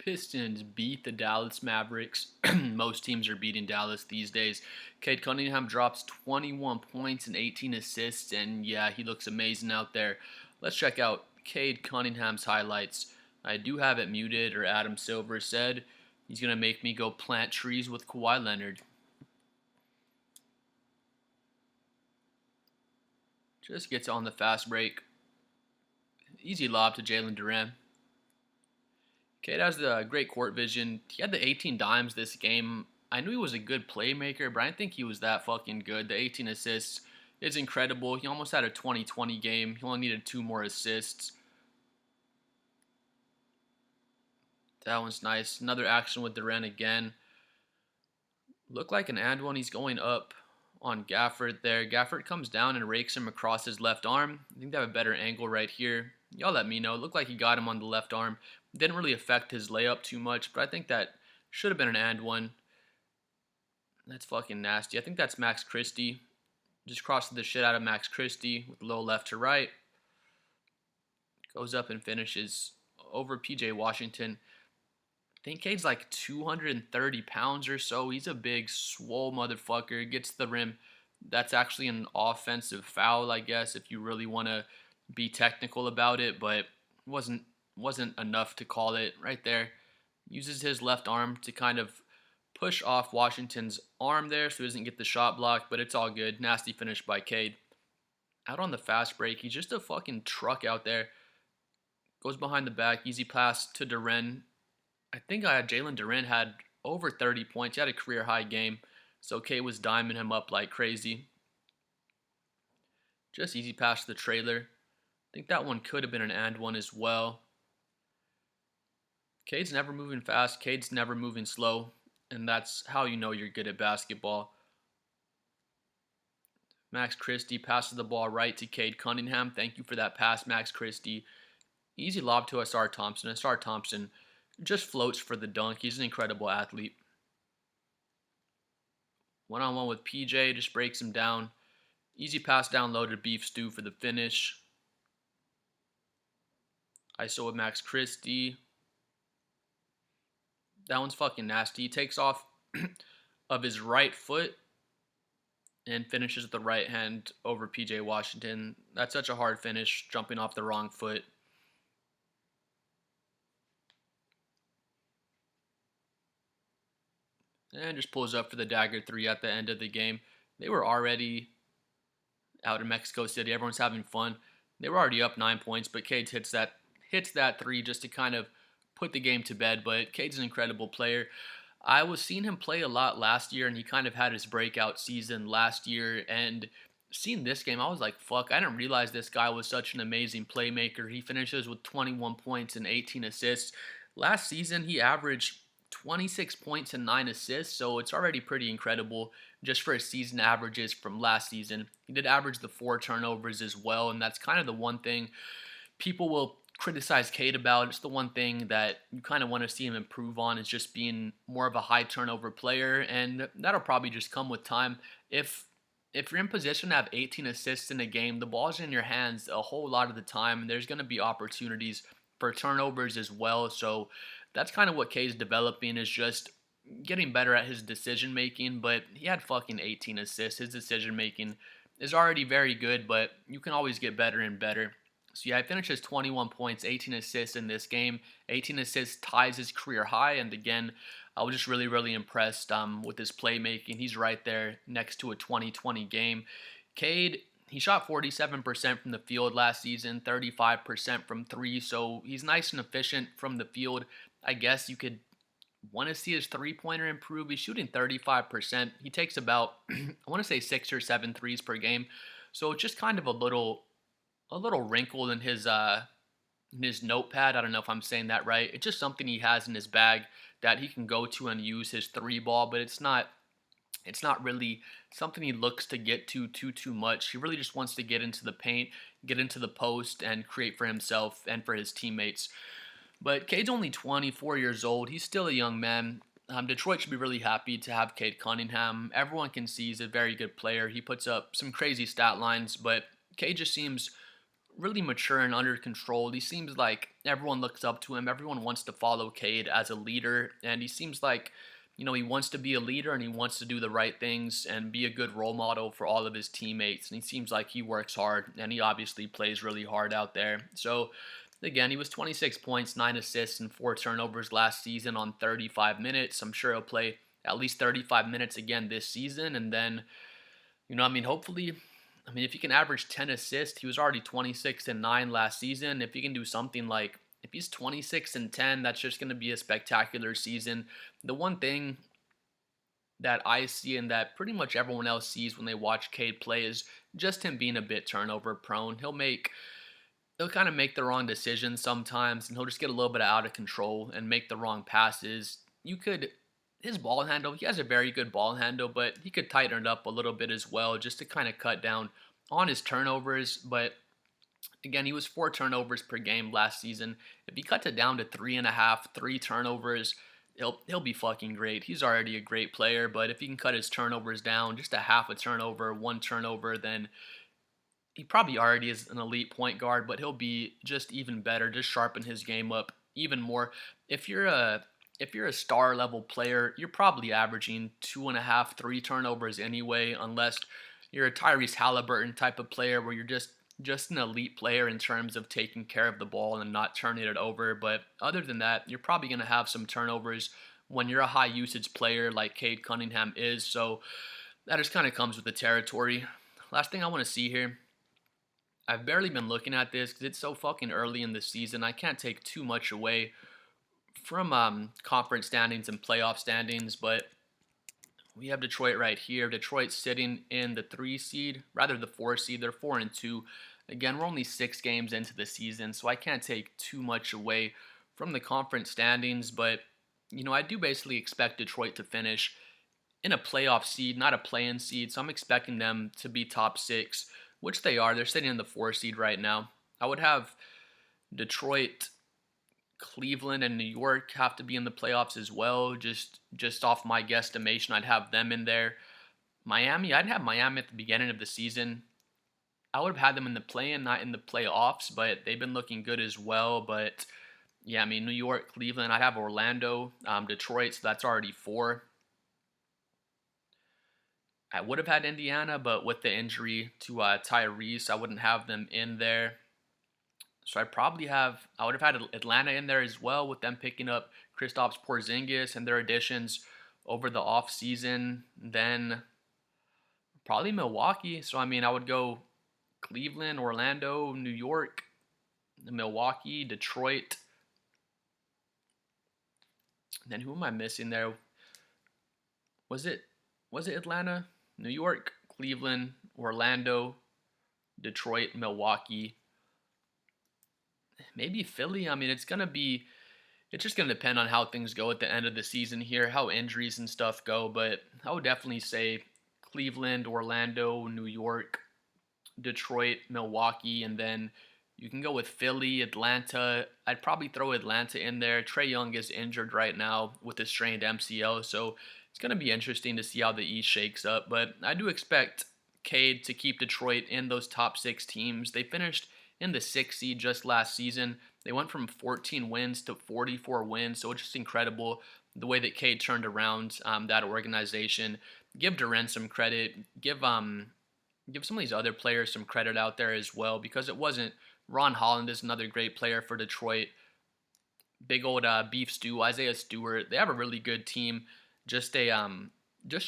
Pistons beat the Dallas Mavericks. Most teams are beating Dallas these days. Cade Cunningham drops 21 points and 18 assists, and yeah, he looks amazing out there. Let's check out Cade Cunningham's highlights. I do have it muted, or Adam Silver said he's going to make me go plant trees with Kawhi Leonard. Just gets on the fast break. Easy lob to Jalen Duran. Cade has the great court vision. He had the 18 dimes this game. I knew he was a good playmaker, but I didn't think he was that fucking good. The 18 assists is incredible. He almost had a 20-20 game. He only needed 2 more assists. That one's nice. Another action with Duran again. Looked like an and one. He's going up on Gafford there. Gafford comes down and rakes him across his left arm. I think they have a better angle right here. Y'all let me know. It looked like he got him on the left arm. Didn't really affect his layup too much, but I think that should have been an and one. That's fucking nasty. I think that's Max Christie. Just crosses the shit out of Max Christie with a little left to right. Goes up and finishes over PJ Washington. I think Cade's like 230 pounds or so. He's a big, swole motherfucker. Gets to the rim. That's actually an offensive foul, I guess, if you really want to be technical about it, but it wasn't enough to call it right there. Uses his left arm to kind of push off Washington's arm there so he doesn't get the shot blocked, but it's all good. Nasty finish by Cade. Out on the fast break, he's just a fucking truck out there. Goes behind the back, easy pass to Duran. I think Jalen Duran had over 30 points. He had a career high game, so Cade was diming him up like crazy. Just easy pass to the trailer. I think that one could have been an and one as well. Cade's never moving fast. Cade's never moving slow. And that's how you know you're good at basketball. Max Christie passes the ball right to Cade Cunningham. Thank you for that pass, Max Christie. Easy lob to Asar Thompson. Asar Thompson just floats for the dunk. He's an incredible athlete. One-on-one with PJ. Just breaks him down. Easy pass down low to Beef Stew for the finish. ISO with Max Christie. That one's fucking nasty. He takes off of his right foot and finishes with the right hand over PJ Washington. That's such a hard finish, jumping off the wrong foot. And just pulls up for the dagger 3 at the end of the game. They were already out in Mexico City. Everyone's having fun. They were already up 9 points, but Cade hits that 3 just to kind of put the game to bed. But Cade's an incredible player. I was seeing him play a lot last year, and he kind of had his breakout season last year. And seeing this game, I was like, fuck, I didn't realize this guy was such an amazing playmaker. He finishes with 21 points and 18 assists. Last season, he averaged 26 points and 9 assists, so it's already pretty incredible just for his season averages from last season. He did average the 4 turnovers as well, and that's kind of the one thing people will criticize Cade about. It's the one thing that you kind of want to see him improve on, is just being more of a high turnover player, and that'll probably just come with time. If you're in position to have 18 assists in a game, the ball's in your hands a whole lot of the time, and there's going to be opportunities for turnovers as well. So that's kind of what Cade's developing, is just getting better at his decision making. But he had fucking 18 assists. His decision making is already very good, but you can always get better and better. So yeah, he finishes 21 points, 18 assists in this game. 18 assists ties his career high, and again, I was just really, really impressed with his playmaking. He's right there next to a 2020 game. Cade, he shot 47% from the field last season, 35% from 3, so he's nice and efficient from the field. I guess you could want to see his three-pointer improve. He's shooting 35%. He takes about, I want to say 6 or 7 threes per game, so it's just kind of a little wrinkle in his notepad. I don't know if I'm saying that right. It's just something he has in his bag that he can go to and use his 3 ball, but it's not really something he looks to get to too much. He really just wants to get into the paint, get into the post, and create for himself and for his teammates. But Cade's only 24 years old. He's still a young man. Detroit should be really happy to have Cade Cunningham. Everyone can see he's a very good player. He puts up some crazy stat lines, but Cade just seems really mature and under control. He seems like everyone looks up to him. Everyone wants to follow Cade as a leader, and he seems like, he wants to be a leader and he wants to do the right things and be a good role model for all of his teammates. And he seems like he works hard and he obviously plays really hard out there. So again, he was 26 points, 9 assists, and 4 turnovers last season on 35 minutes. I'm sure he'll play at least 35 minutes again this season, and then hopefully, if he can average 10 assists, he was already 26 and 9 last season. If he can do something like, if he's 26 and 10, that's just going to be a spectacular season. The one thing that I see and that pretty much everyone else sees when they watch Cade play is just him being a bit turnover prone. He'll kind of make the wrong decisions sometimes, and he'll just get a little bit out of control and make the wrong passes. His ball handle, he has a very good ball handle, but he could tighten it up a little bit as well just to kind of cut down on his turnovers. But again, he was 4 turnovers per game last season. If he cuts it down to 3.5, 3 turnovers, he'll be fucking great. He's already a great player, but if he can cut his turnovers down just a half a turnover, 1 turnover, then he probably already is an elite point guard, but he'll be just even better, just sharpen his game up even more. If you're a star level player, you're probably averaging 2.5, 3 turnovers anyway, unless you're a Tyrese Halliburton type of player where you're just an elite player in terms of taking care of the ball and not turning it over. But other than that, you're probably going to have some turnovers when you're a high usage player like Cade Cunningham is. So that just kind of comes with the territory. Last thing I want to see here, I've barely been looking at this because it's so fucking early in the season. I can't take too much away from conference standings and playoff standings, but we have Detroit right here. Detroit's sitting in the 3 seed, rather the 4 seed. They're 4-2. Again, we're only 6 games into the season, so I can't take too much away from the conference standings, but I do basically expect Detroit to finish in a playoff seed, not a play-in seed, so I'm expecting them to be top 6, which they are. They're sitting in the 4 seed right now. I would have Detroit, Cleveland, and New York have to be in the playoffs as well. Just off my guesstimation, I'd have them in there. I'd have Miami at the beginning of the season. I would have had them in the play-in, not in the playoffs, but they've been looking good as well. But yeah, New York, Cleveland, I'd have Orlando, Detroit, so that's already 4. I would have had Indiana, but with the injury to Tyrese, I wouldn't have them in there. So I would have had Atlanta in there as well with them picking up Kristaps Porzingis and their additions over the offseason. Then probably Milwaukee. So, I would go Cleveland, Orlando, New York, Milwaukee, Detroit. And then who am I missing there? Was it Atlanta? New York, Cleveland, Orlando, Detroit, Milwaukee. Maybe Philly. It's just gonna depend on how things go at the end of the season here, how injuries and stuff go. But I would definitely say Cleveland, Orlando, New York, Detroit, Milwaukee, and then you can go with Philly, Atlanta. I'd probably throw Atlanta in there. Trae Young is injured right now with a strained MCL, so it's going to be interesting to see how the East shakes up. But I do expect Cade to keep Detroit in those top 6 teams. They finished in the 6th seed just last season. They went from 14 wins to 44 wins, so it's just incredible the way that Cade turned around that organization. Give Durant some credit. Give some of these other players some credit out there as well, because it wasn't. Ron Holland is another great player for Detroit. Big old beef stew, Isaiah Stewart. They have a really good team. Just a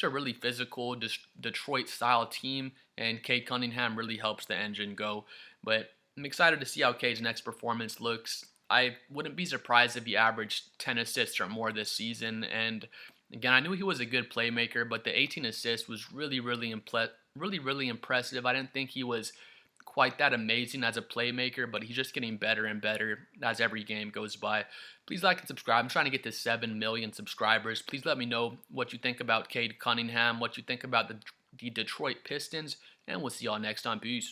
really physical Detroit style team, and Cade Cunningham really helps the engine go. But I'm excited to see how Cade's next performance looks. I wouldn't be surprised if he averaged 10 assists or more this season. And again, I knew he was a good playmaker, but the 18 assists was really impressive. I didn't think he was quite that amazing as a playmaker, but he's just getting better and better as every game goes by. Please like and subscribe. I'm trying to get to 7 million subscribers. Please let me know what you think about Cade Cunningham, what you think about the Detroit Pistons, and we'll see y'all next time. Peace.